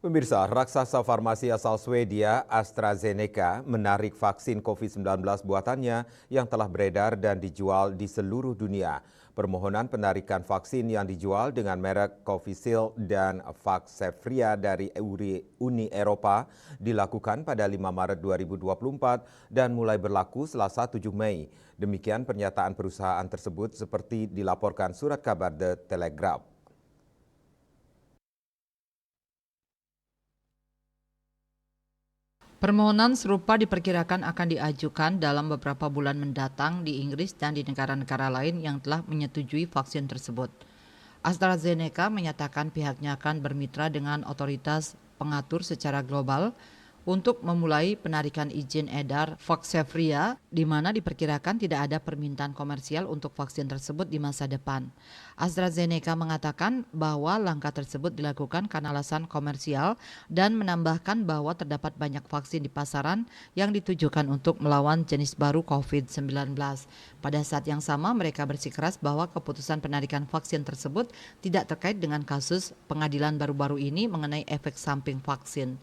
Pemirsa, raksasa farmasi asal Swedia AstraZeneca menarik vaksin COVID-19 buatannya yang telah beredar dan dijual di seluruh dunia. Permohonan penarikan vaksin yang dijual dengan merek Covishield dan Vaxzevria dari Uni Eropa dilakukan pada 5 Maret 2024 dan mulai berlaku Selasa 7 Mei. Demikian pernyataan perusahaan tersebut seperti dilaporkan surat kabar The Telegraph. Permohonan serupa diperkirakan akan diajukan dalam beberapa bulan mendatang di Inggris dan di negara-negara lain yang telah menyetujui vaksin tersebut. AstraZeneca menyatakan pihaknya akan bermitra dengan otoritas pengatur secara global untuk memulai penarikan izin edar Vaxzevria, di mana diperkirakan tidak ada permintaan komersial untuk vaksin tersebut di masa depan. AstraZeneca mengatakan bahwa langkah tersebut dilakukan karena alasan komersial dan menambahkan bahwa terdapat banyak vaksin di pasaran yang ditujukan untuk melawan jenis baru COVID-19. Pada saat yang sama, mereka bersikeras bahwa keputusan penarikan vaksin tersebut tidak terkait dengan kasus pengadilan baru-baru ini mengenai efek samping vaksin.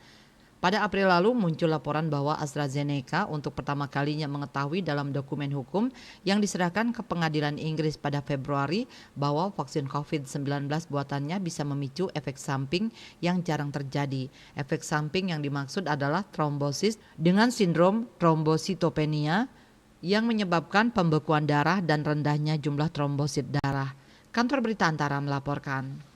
Pada April lalu muncul laporan bahwa AstraZeneca untuk pertama kalinya mengetahui dalam dokumen hukum yang diserahkan ke pengadilan Inggris pada Februari bahwa vaksin COVID-19 buatannya bisa memicu efek samping yang jarang terjadi. Efek samping yang dimaksud adalah trombosis dengan sindrom trombositopenia yang menyebabkan pembekuan darah dan rendahnya jumlah trombosit darah. Kantor Berita Antara melaporkan.